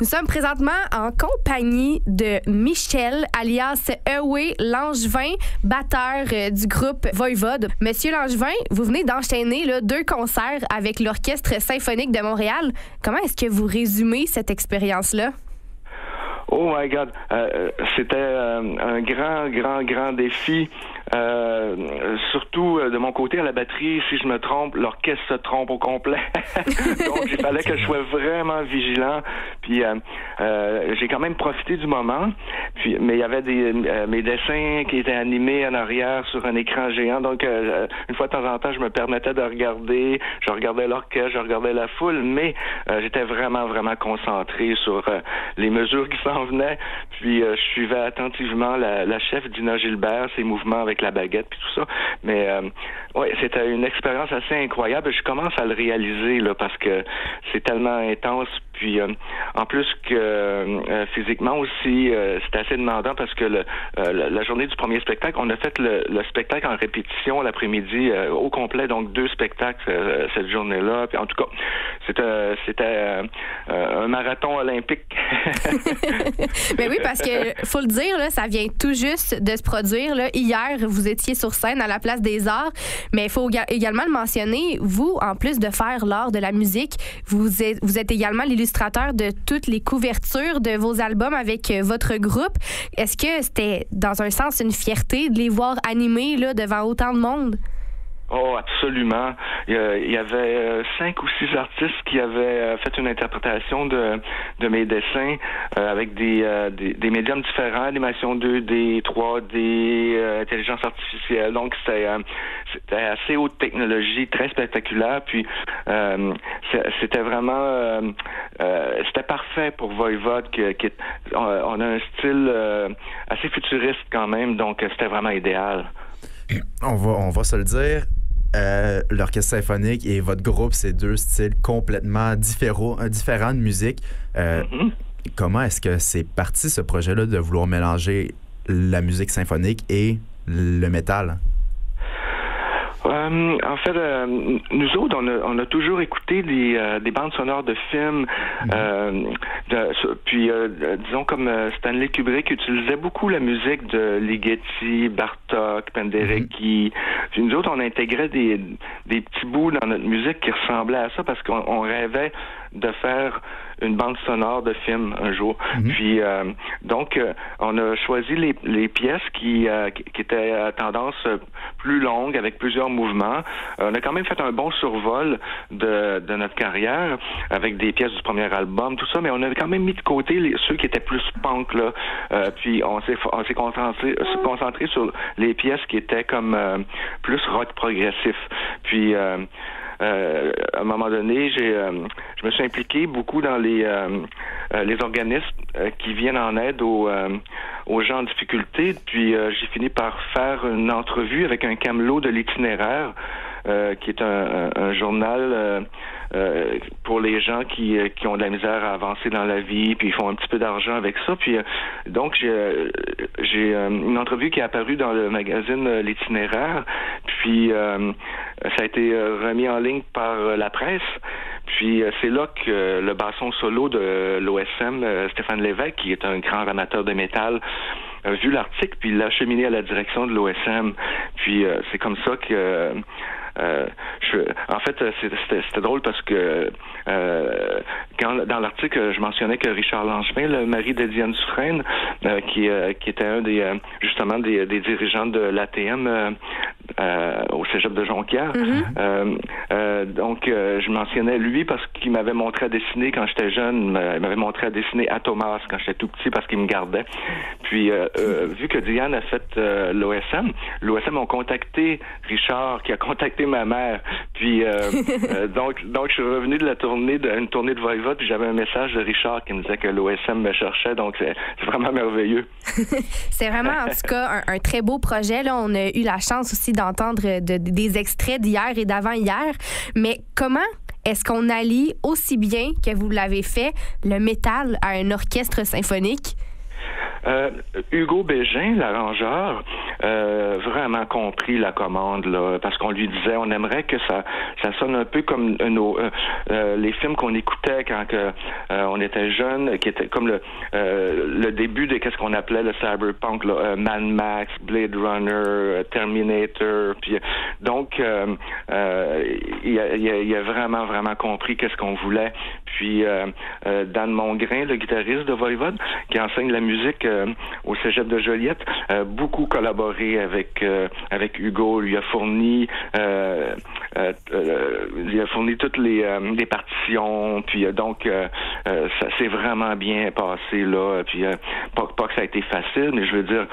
Nous sommes présentement en compagnie de Michel, alias Ewe Langevin, batteur du groupe Voivode. Monsieur Langevin, vous venez d'enchaîner 2 concerts avec l'Orchestre symphonique de Montréal. Comment est-ce que vous résumez cette expérience-là? Oh my God, c'était un grand défi. Surtout de mon côté à la batterie, si je me trompe, l'orchestre se trompe au complet. Donc il fallait que je sois vraiment vigilant. Puis j'ai quand même profité du moment. Puis mais il y avait mes dessins qui étaient animés en arrière sur un écran géant. Donc une fois de temps en temps, je me permettais de regarder. Je regardais l'orchestre, je regardais la foule, mais j'étais vraiment concentré sur les mesures qui s'en venaient. Puis je suivais attentivement la chef Dina Gilbert, ses mouvements avec la baguette puis tout ça. Mais ouais, c'était une expérience assez incroyable. Je commence à le réaliser là parce que c'est tellement intense. Puis en plus que physiquement aussi, c'était assez demandant parce que la journée du premier spectacle, on a fait le spectacle en répétition l'après-midi au complet, donc 2 spectacles cette journée-là. Puis en tout cas, c'était un marathon olympique. Mais oui, parce que faut le dire, là, ça vient tout juste de se produire. Là. Hier, vous étiez sur scène à la Place des Arts, mais il faut également le mentionner, vous, en plus de faire l'art de la musique, vous êtes également l'illustrateur de toutes les couvertures de vos albums avec votre groupe. Est-ce que c'était, dans un sens, une fierté de les voir animés là, devant autant de monde? Oh, absolument. Il y avait 5 ou 6 artistes qui avaient fait une interprétation de mes dessins avec des médiums différents, animation 2D, 3D, intelligence artificielle. Donc, c'était assez haute technologie, très spectaculaire. Puis, c'était vraiment... c'était parfait pour Voivode. On a un style assez futuriste quand même, donc c'était vraiment idéal. On va se le dire. L'orchestre symphonique et votre groupe, c'est 2 styles complètement différents de musique. Comment est-ce que c'est parti ce projet-là de vouloir mélanger la musique symphonique et le métal? En fait, nous autres, on a toujours écouté des bandes sonores de films. Puis, disons comme Stanley Kubrick utilisait beaucoup la musique de Ligeti, Bartók, Penderecki. Puis nous autres, on intégrait des petits bouts dans notre musique qui ressemblaient à ça parce qu'on rêvait de faire une bande sonore de film un jour. Puis donc on a choisi les pièces qui étaient à tendance plus longue avec plusieurs mouvements. On a quand même fait un bon survol de notre carrière avec des pièces du premier album, tout ça, mais on avait quand même mis de côté ceux qui étaient plus punk là. Puis on s'est concentré sur les pièces qui étaient comme plus rock progressif. Puis à un moment donné, je me suis impliqué beaucoup dans les organismes qui viennent en aide aux gens en difficulté. Puis j'ai fini par faire une entrevue avec un camelot de l'itinéraire, qui est un journal pour les gens qui ont de la misère à avancer dans la vie, puis ils font un petit peu d'argent avec ça. Puis donc j'ai une entrevue qui est apparue dans le magazine L'Itinéraire, puis ça a été remis en ligne par la presse. Puis c'est là que le basson solo de l'OSM, Stéphane Lévesque, qui est un grand amateur de métal, a vu l'article, puis il l'a acheminé à la direction de l'OSM. Puis c'est comme ça que... en fait, c'était drôle parce que quand dans l'article, je mentionnais que Richard Langevin, le mari de Diane Dufresne, qui était un des dirigeants de l'ATM au cégep de Jonquière. Donc, je mentionnais lui parce qu'il m'avait montré à dessiner quand j'étais jeune. Il m'avait montré à dessiner à Thomas quand j'étais tout petit parce qu'il me gardait. Puis, vu que Diane a fait l'OSM ont contacté Richard, qui a contacté ma mère. Puis, donc, je suis revenu de une tournée de Voivode, puis j'avais un message de Richard qui me disait que l'OSM me cherchait. Donc, c'est vraiment merveilleux. C'est vraiment, en tout cas, un très beau projet. Là, on a eu la chance aussi d'entendre des extraits d'hier et d'avant-hier. Mais comment est-ce qu'on allie aussi bien que vous l'avez fait le métal à un orchestre symphonique? Hugo Bégin, l'arrangeur, vraiment compris la commande, là, parce qu'on lui disait, on aimerait que ça sonne un peu comme les films qu'on écoutait quand on était jeune, qui étaient comme le début de qu'est-ce qu'on appelait le cyberpunk, là, Mad Max, Blade Runner, Terminator, puis donc il a vraiment compris qu'est-ce qu'on voulait. Puis Dan Mongrain, le guitariste de Voivode, qui enseigne la musique au Cégep de Joliette, beaucoup collaboré avec Hugo, lui a fourni toutes les partitions, puis donc ça s'est vraiment bien passé là, puis pas que ça a été facile, mais je veux dire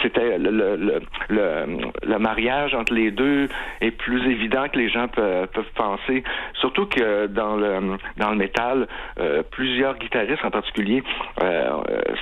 c'était le mariage entre les deux est plus évident que les gens peuvent penser, surtout que dans le métal, plusieurs guitaristes en particulier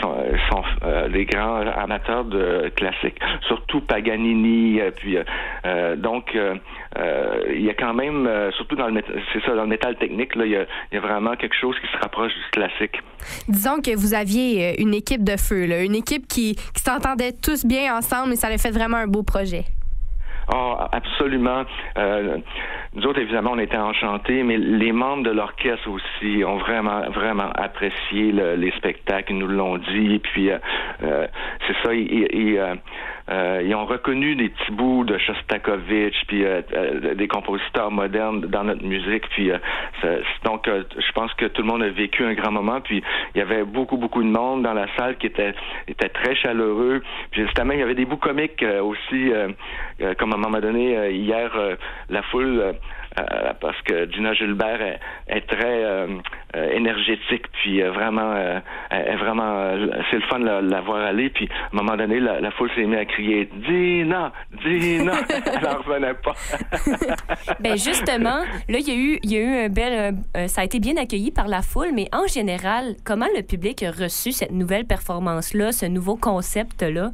sont des grands amateurs de classiques, surtout Paganini, puis donc il y a quand même, surtout dans le métal technique, là, il y a vraiment quelque chose qui se rapproche du classique. Disons que vous aviez une équipe de feu, là, une équipe qui s'entendait tous bien ensemble et ça a fait vraiment un beau projet. Oh, absolument. Nous autres, évidemment, on était enchantés, mais les membres de l'orchestre aussi ont vraiment apprécié les spectacles, ils nous l'ont dit. Puis c'est ça, ils ont reconnu des petits bouts de Shostakovich, puis des compositeurs modernes dans notre musique. Puis donc, je pense que tout le monde a vécu un grand moment. Puis il y avait beaucoup de monde dans la salle qui était très chaleureux. Puis justement, il y avait des bouts comiques aussi, comme à un moment donné, hier, la foule, parce que Gina Gilbert est très énergétique, puis vraiment, c'est le fun de la voir aller. Puis à un moment donné, la foule s'est mise à crier « Dina! Elle n'en revenait pas. » Ben justement, là, il y a eu un bel... ça a été bien accueilli par la foule, mais en général, comment le public a reçu cette nouvelle performance-là, ce nouveau concept-là?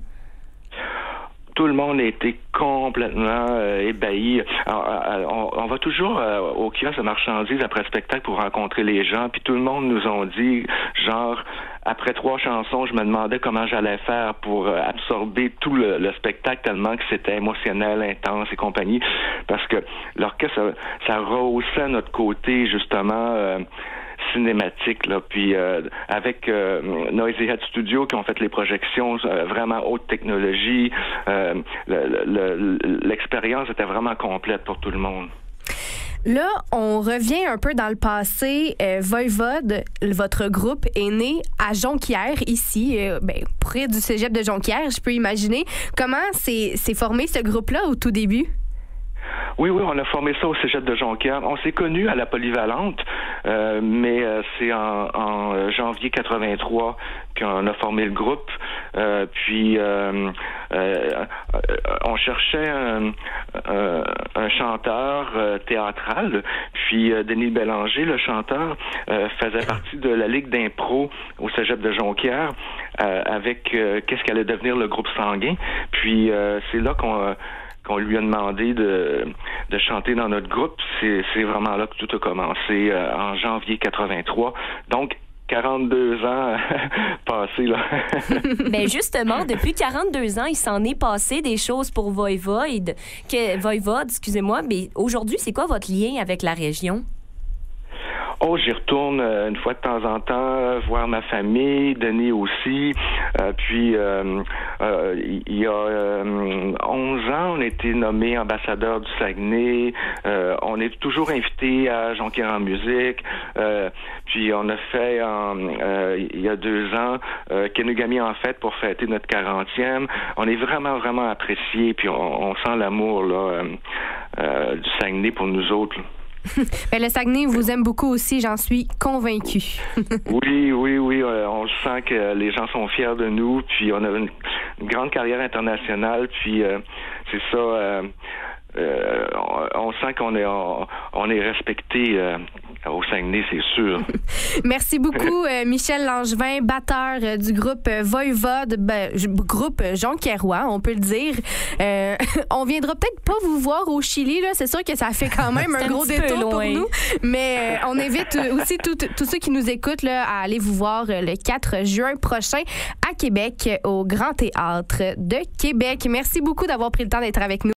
Tout le monde a été complètement ébahi. Alors, on va toujours au kiosque de marchandises après le spectacle pour rencontrer les gens, puis tout le monde nous ont dit, genre, après 3 chansons, je me demandais comment j'allais faire pour absorber tout le spectacle tellement que c'était émotionnel, intense et compagnie, parce que l'orchestre, ça rehaussait notre côté, justement... cinématique, là, puis avec Noisy Head Studio qui ont fait les projections vraiment haute technologie, l'expérience était vraiment complète pour tout le monde. Là, on revient un peu dans le passé. Voivode, votre groupe, est né à Jonquière, ici, près du cégep de Jonquière, je peux imaginer. Comment s'est formé ce groupe-là au tout début? Oui, on a formé ça au Cégep de Jonquière. On s'est connus à la Polyvalente, mais c'est en janvier 83 qu'on a formé le groupe. Puis on cherchait un chanteur théâtral. Puis Denis Bélanger, le chanteur, faisait partie de la Ligue d'impro au Cégep de Jonquière avec qu'est-ce qu'allait devenir le groupe Sanguin. Puis c'est là qu'on lui a demandé de chanter dans notre groupe. C'est vraiment là que tout a commencé, en janvier 83. Donc, 42 ans passés, là. Ben justement, depuis 42 ans, il s'en est passé des choses pour Voivode. Excusez-moi, mais aujourd'hui, c'est quoi votre lien avec la région? Oh, j'y retourne une fois de temps en temps voir ma famille, Denis aussi. Puis, il y a 11 ans, on a été nommé ambassadeur du Saguenay. On est toujours invité à Jonquière en musique. Puis, on a fait, il y a 2 ans, Kenugami en fête pour fêter notre 40e. On est vraiment apprécié. Puis, on sent l'amour là du Saguenay pour nous autres, là. Ben, le Saguenay vous aime beaucoup aussi, j'en suis convaincue. Oui, on sent que les gens sont fiers de nous, puis on a une grande carrière internationale, puis c'est ça, on sent qu'on est respecté au Saguenay, c'est sûr. Merci beaucoup, Michel Langevin, batteur du groupe Voivode, groupe Jonquiérois, on peut le dire. On viendra peut-être pas vous voir au Chili, là. C'est sûr que ça fait quand même un gros détour pour nous, mais on invite aussi tous ceux qui nous écoutent là, à aller vous voir le 4 juin prochain à Québec, au Grand Théâtre de Québec. Merci beaucoup d'avoir pris le temps d'être avec nous.